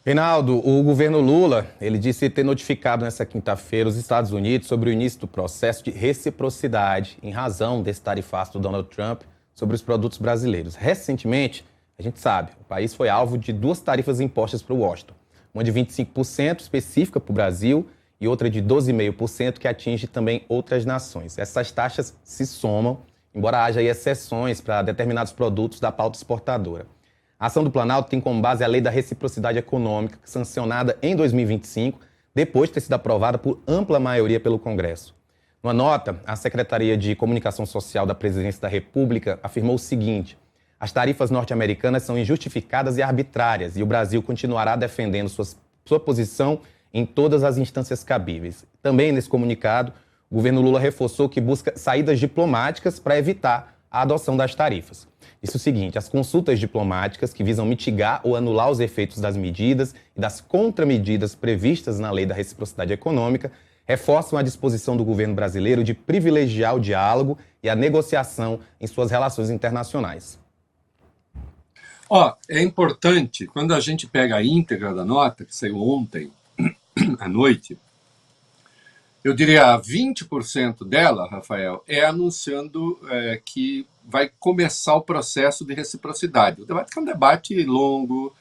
Reinaldo, o governo Lula, ele disse ter notificado nesta quinta-feira os Estados Unidos sobre o início do processo de reciprocidade em razão desse tarifaço do Donald Trump sobre os produtos brasileiros. Recentemente, a gente sabe, o país foi alvo de duas tarifas impostas para o Washington. Uma de 25% específica para o Brasil e outra de 12,5% que atinge também outras nações. Essas taxas se somam, embora haja aí exceções para determinados produtos da pauta exportadora. A ação do Planalto tem como base a Lei da Reciprocidade Econômica, sancionada em 2025, depois de ter sido aprovada por ampla maioria pelo Congresso. Numa nota, a Secretaria de Comunicação Social da Presidência da República afirmou o seguinte: as tarifas norte-americanas são injustificadas e arbitrárias e o Brasil continuará defendendo sua posição em todas as instâncias cabíveis. Também nesse comunicado, o governo Lula reforçou que busca saídas diplomáticas para evitar a adoção das tarifas. Isso é o seguinte: as consultas diplomáticas que visam mitigar ou anular os efeitos das medidas e das contramedidas previstas na Lei da Reciprocidade Econômica reforçam a disposição do governo brasileiro de privilegiar o diálogo e a negociação em suas relações internacionais. É importante, quando a gente pega a íntegra da nota, que saiu ontem à noite, eu diria 20% dela, Rafael, é anunciando que vai começar o processo de reciprocidade. O debate é um debate longo,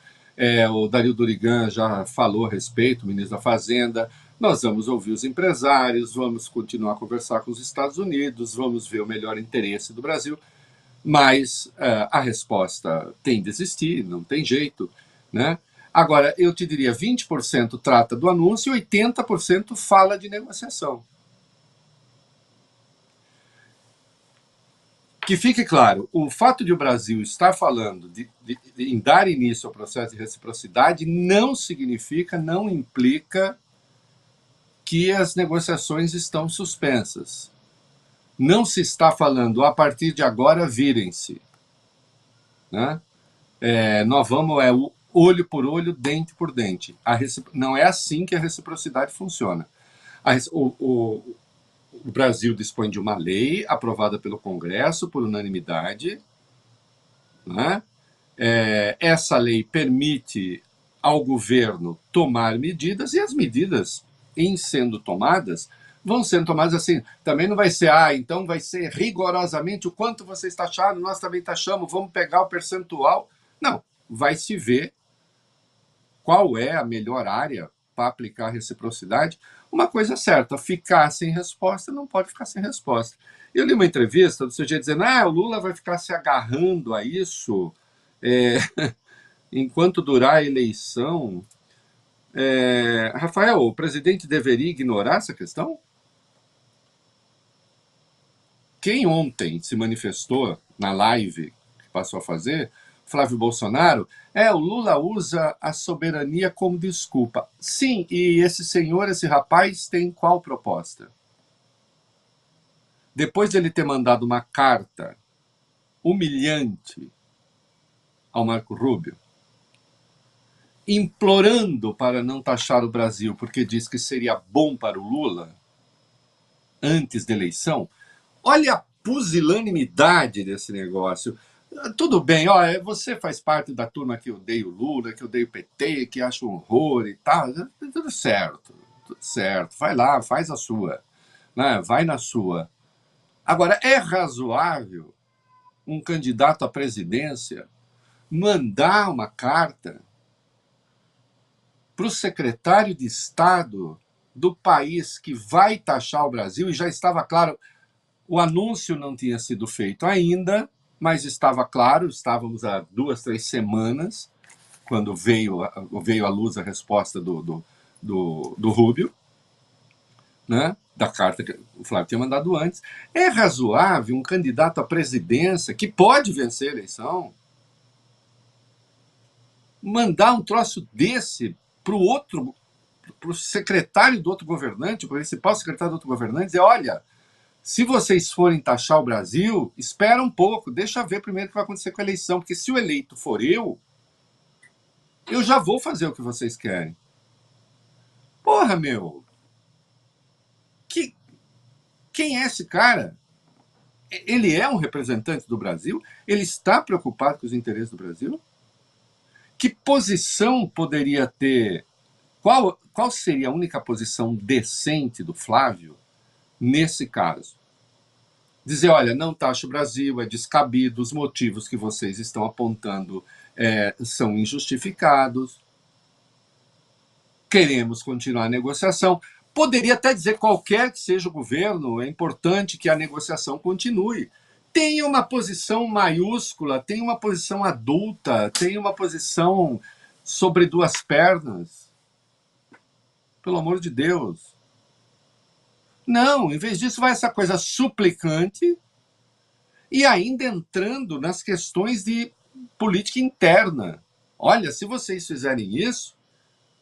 o Dario Durigan já falou a respeito, o ministro da Fazenda. Nós vamos ouvir os empresários, vamos continuar a conversar com os Estados Unidos, vamos ver o melhor interesse do Brasil, mas a resposta tem de existir, não tem jeito, né? Agora, eu te diria, 20% trata do anúncio e 80% fala de negociação. Que fique claro, o fato de o Brasil estar falando em dar início ao processo de reciprocidade não significa, não implica que as negociações estão suspensas. Não se está falando, a partir de agora, virem-se. Né? Nós vamos olho por olho, dente por dente. Não é assim que a reciprocidade funciona. O Brasil dispõe de uma lei aprovada pelo Congresso por unanimidade. Né? Essa lei permite ao governo tomar medidas, e as medidas, em sendo tomadas, vão sendo tomadas assim. Também não vai ser, então vai ser rigorosamente o quanto vocês taxaram, nós também taxamos, vamos pegar o percentual. Não, vai se ver qual é a melhor área para aplicar a reciprocidade. Uma coisa é certa, ficar sem resposta não pode ficar sem resposta. Eu li uma entrevista do sujeito dizendo o Lula vai ficar se agarrando a isso enquanto durar a eleição. Rafael, o presidente deveria ignorar essa questão? Quem ontem se manifestou na live que passou a fazer, Flávio Bolsonaro, o Lula usa a soberania como desculpa. Sim, e esse senhor, esse rapaz, tem qual proposta? Depois de ele ter mandado uma carta humilhante ao Marco Rubio, implorando para não taxar o Brasil, porque diz que seria bom para o Lula, antes da eleição, olha a pusilanimidade desse negócio. Tudo bem, você faz parte da turma que odeia o Lula, que odeia o PT, que acha um horror e tal. Tudo certo, vai lá, faz a sua, né? Vai na sua. Agora, é razoável um candidato à presidência mandar uma carta para o secretário de Estado do país que vai taxar o Brasil, e já estava claro, o anúncio não tinha sido feito ainda, mas estava claro, estávamos há 2, 3 semanas, quando veio à luz a resposta do Rubio, né, da carta que o Flávio tinha mandado antes. É razoável um candidato à presidência, que pode vencer a eleição, mandar um troço desse para o secretário do outro governante, para o principal secretário do outro governante, dizer, olha, se vocês forem taxar o Brasil, espera um pouco, deixa ver primeiro o que vai acontecer com a eleição, porque se o eleito for eu já vou fazer o que vocês querem. Porra, meu! Quem é esse cara? Ele é um representante do Brasil? Ele está preocupado com os interesses do Brasil? Que posição poderia ter? Qual seria a única posição decente do Flávio nesse caso? Dizer, olha, não taxa o Brasil, é descabido, os motivos que vocês estão apontando são injustificados, queremos continuar a negociação. Poderia até dizer, qualquer que seja o governo, é importante que a negociação continue. Tem uma posição maiúscula, tem uma posição adulta, tem uma posição sobre duas pernas. Pelo amor de Deus. Não, em vez disso vai essa coisa suplicante e ainda entrando nas questões de política interna. Olha, se vocês fizerem isso,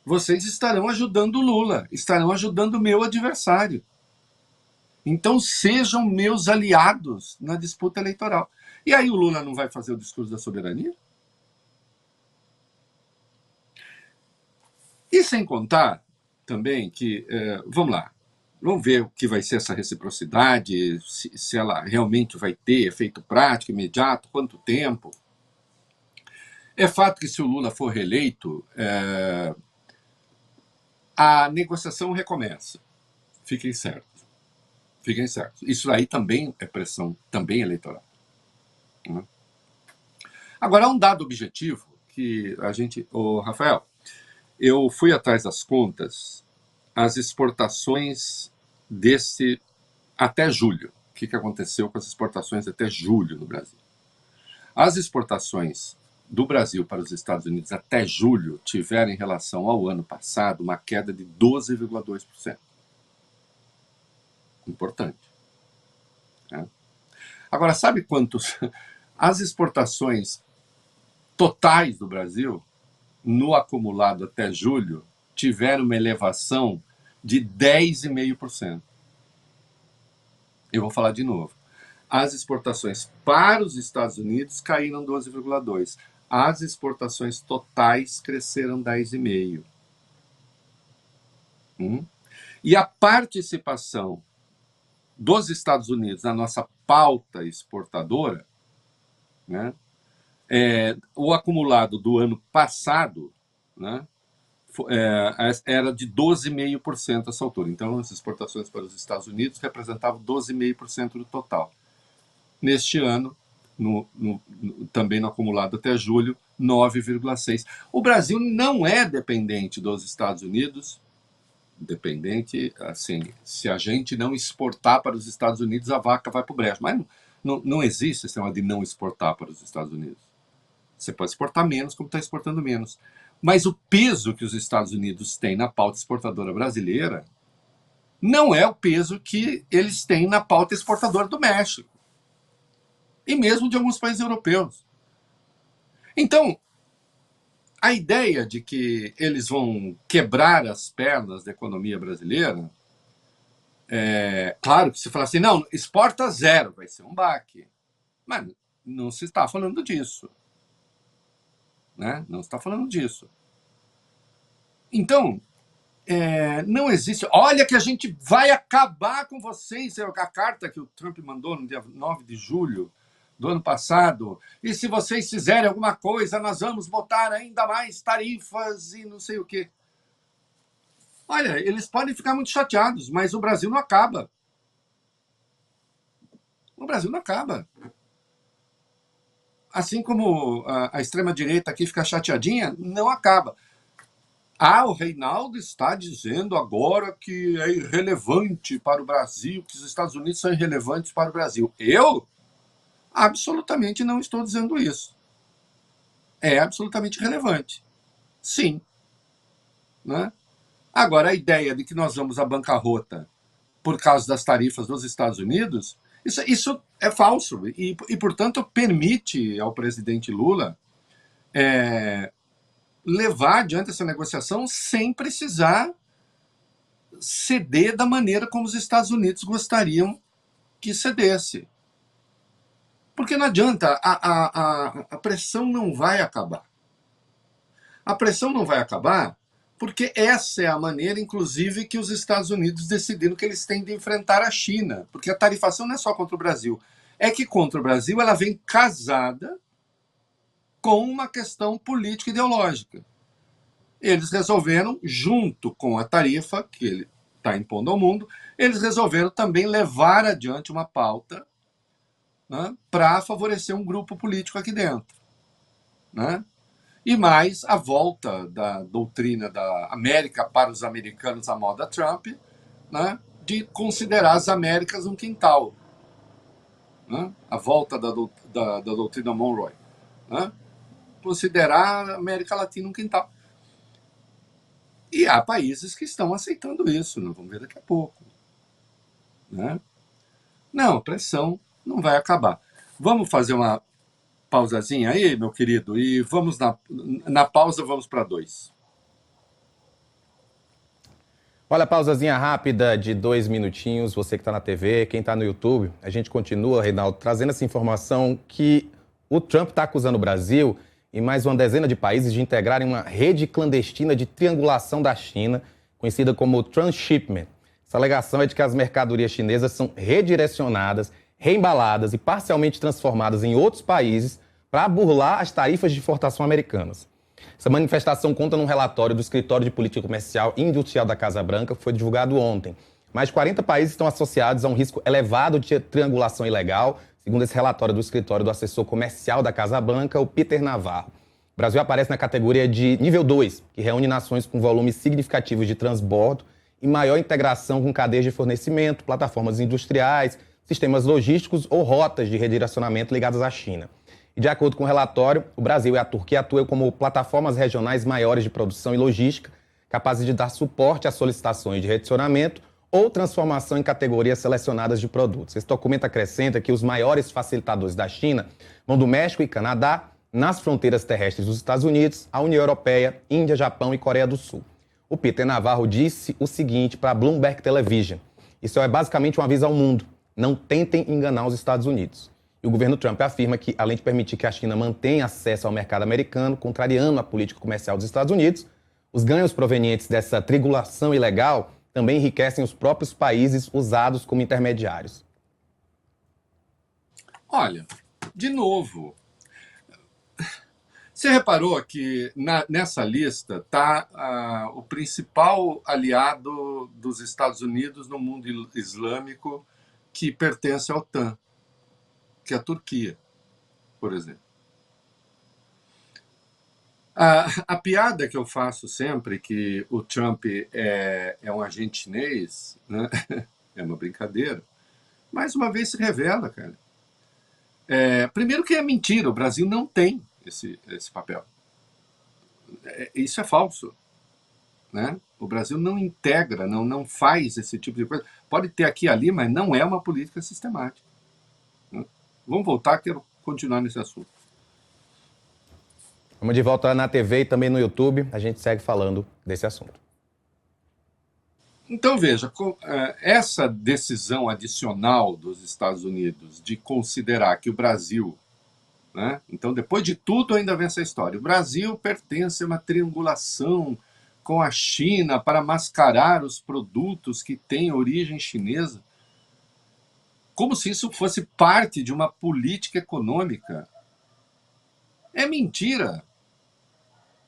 vocês estarão ajudando o Lula, estarão ajudando o meu adversário. Então sejam meus aliados na disputa eleitoral. E aí o Lula não vai fazer o discurso da soberania? E sem contar também que, vamos lá, vamos ver o que vai ser essa reciprocidade, se ela realmente vai ter efeito prático, imediato, quanto tempo. É fato que se o Lula for reeleito, a negociação recomeça. Fiquem certos. Fiquem certos. Isso aí também é pressão, também eleitoral. Agora, há um dado objetivo que a gente... Rafael, eu fui atrás das contas, as exportações até julho. O que aconteceu com as exportações até julho no Brasil? As exportações do Brasil para os Estados Unidos até julho tiveram, em relação ao ano passado, uma queda de 12,2%. Importante. Agora, sabe quantos... As exportações totais do Brasil, no acumulado até julho, tiveram uma elevação de 10,5%. Eu vou falar de novo. As exportações para os Estados Unidos caíram 12,2%. As exportações totais cresceram 10,5%. E a participação dos Estados Unidos na nossa pauta exportadora, né, o acumulado do ano passado, né, era de 12,5% essa altura. Então, as exportações para os Estados Unidos representavam 12,5% do total. Neste ano, também no acumulado até julho, 9,6%. O Brasil não é dependente dos Estados Unidos. Dependente, assim, se a gente não exportar para os Estados Unidos, a vaca vai para o brejo. Mas não existe esse tema de não exportar para os Estados Unidos. Você pode exportar menos, como está exportando menos. Mas o peso que os Estados Unidos têm na pauta exportadora brasileira não é o peso que eles têm na pauta exportadora do México. E mesmo de alguns países europeus. Então, a ideia de que eles vão quebrar as pernas da economia brasileira, claro que se falar assim, não, exporta zero, vai ser um baque. Mas não se está falando disso. Né? Não se está falando disso. Então, não existe... Olha que a gente vai acabar com vocês. A carta que o Trump mandou no dia 9 de julho do ano passado, e se vocês fizerem alguma coisa, nós vamos botar ainda mais tarifas e não sei o quê. Olha, eles podem ficar muito chateados, mas o Brasil não acaba. O Brasil não acaba. Assim como a extrema-direita aqui fica chateadinha, não acaba. O Reinaldo está dizendo agora que é irrelevante para o Brasil, que os Estados Unidos são irrelevantes para o Brasil. Eu absolutamente não estou dizendo isso. É absolutamente relevante. Sim. Né? Agora, a ideia de que nós vamos à bancarrota por causa das tarifas dos Estados Unidos, isso é falso. E, portanto, permite ao presidente Lula levar adiante essa negociação sem precisar ceder da maneira como os Estados Unidos gostariam que cedesse. Porque não adianta, a pressão não vai acabar. A pressão não vai acabar porque essa é a maneira, inclusive, que os Estados Unidos decidiram que eles têm de enfrentar a China. Porque a tarifação não é só contra o Brasil. É que contra o Brasil ela vem casada com uma questão política ideológica. Eles resolveram, junto com a tarifa que ele está impondo ao mundo, eles resolveram também levar adiante uma pauta, né, para favorecer um grupo político aqui dentro. Né? E mais a volta da doutrina da América para os americanos à moda Trump, né, de considerar as Américas um quintal. Né? A volta da doutrina Monroe. Né? Considerar a América Latina um quintal. E há países que estão aceitando isso, nós vamos ver daqui a pouco. Né? Não, a pressão não vai acabar. Vamos fazer uma pausazinha aí, meu querido, e vamos na pausa, vamos para 2. Olha, pausazinha rápida de 2 minutinhos. Você que está na TV, quem está no YouTube, a gente continua, Reinaldo, trazendo essa informação que o Trump está acusando o Brasil e mais uma dezena de países de integrarem uma rede clandestina de triangulação da China, conhecida como transshipment. Essa alegação é de que as mercadorias chinesas são redirecionadas, reembaladas e parcialmente transformadas em outros países para burlar as tarifas de importação americanas. Essa manifestação conta num relatório do Escritório de Política Comercial e Industrial da Casa Branca, que foi divulgado ontem. Mais de 40 países estão associados a um risco elevado de triangulação ilegal, segundo esse relatório do escritório do assessor comercial da Casa Branca, o Peter Navarro. O Brasil aparece na categoria de nível 2, que reúne nações com volumes significativos de transbordo e maior integração com cadeias de fornecimento, plataformas industriais, sistemas logísticos ou rotas de redirecionamento ligadas à China. E de acordo com o relatório, o Brasil e a Turquia atuam como plataformas regionais maiores de produção e logística, capazes de dar suporte às solicitações de redirecionamento ou transformação em categorias selecionadas de produtos. Esse documento acrescenta que os maiores facilitadores da China vão do México e Canadá, nas fronteiras terrestres dos Estados Unidos, a União Europeia, Índia, Japão e Coreia do Sul. O Peter Navarro disse o seguinte para a Bloomberg Television: isso é basicamente um aviso ao mundo, não tentem enganar os Estados Unidos. E o governo Trump afirma que, além de permitir que a China mantenha acesso ao mercado americano, contrariando a política comercial dos Estados Unidos, os ganhos provenientes dessa triangulação ilegal também enriquecem os próprios países usados como intermediários. Olha, de novo, você reparou que nessa lista está o principal aliado dos Estados Unidos no mundo islâmico que pertence à OTAN, que é a Turquia, por exemplo. A piada que eu faço sempre, que o Trump é um agente chinês, né? É uma brincadeira, mais uma vez se revela, cara. Primeiro que é mentira, o Brasil não tem esse papel. Isso é falso. Né? O Brasil não integra, não faz esse tipo de coisa. Pode ter aqui e ali, mas não é uma política sistemática. Né? Vamos voltar, quero continuar nesse assunto. Vamos de volta na TV e também no YouTube, a gente segue falando desse assunto. Então, veja, essa decisão adicional dos Estados Unidos de considerar que o Brasil, né? Então, depois de tudo, ainda vem essa história. O Brasil pertence a uma triangulação com a China para mascarar os produtos que têm origem chinesa, como se isso fosse parte de uma política econômica. É mentira.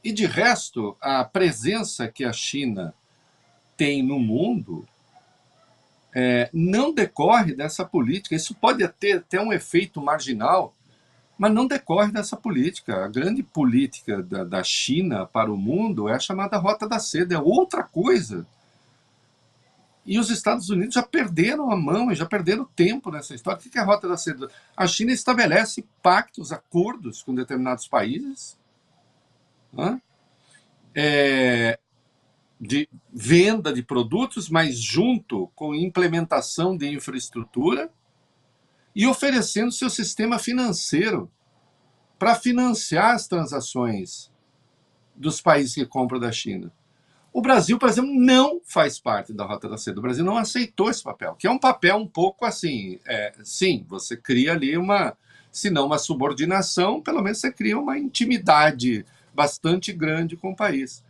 E, de resto, a presença que a China tem no mundo não decorre dessa política. Isso pode ter até um efeito marginal, mas não decorre dessa política. A grande política da China para o mundo é a chamada Rota da Seda, é outra coisa. E os Estados Unidos já perderam a mão, já perderam tempo nessa história. O que é a Rota da Seda? A China estabelece pactos, acordos com determinados países, né? De venda de produtos, mas junto com implementação de infraestrutura e oferecendo seu sistema financeiro para financiar as transações dos países que compram da China. O Brasil, por exemplo, não faz parte da Rota da Seda. O Brasil não aceitou esse papel, que é um papel um pouco assim, sim, você cria ali se não uma subordinação, pelo menos você cria uma intimidade bastante grande com o país.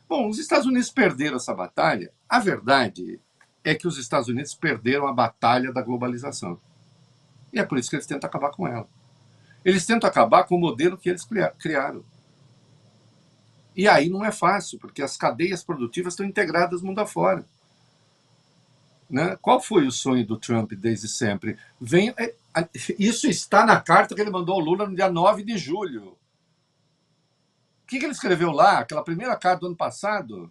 Bom, os Estados Unidos perderam essa batalha. A verdade é que os Estados Unidos perderam a batalha da globalização. E é por isso que eles tentam acabar com ela. Eles tentam acabar com o modelo que eles criaram. E aí não é fácil, porque as cadeias produtivas estão integradas mundo afora. Né? Qual foi o sonho do Trump desde sempre? Isso está na carta que ele mandou ao Lula no dia 9 de julho. O que ele escreveu lá? Aquela primeira carta do ano passado?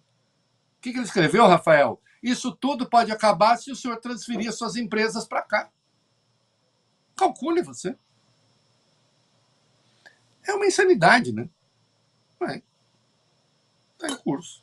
O que ele escreveu, Rafael? Isso tudo pode acabar se o senhor transferir suas empresas para cá. Calcule você. É uma insanidade, né? Está em curso.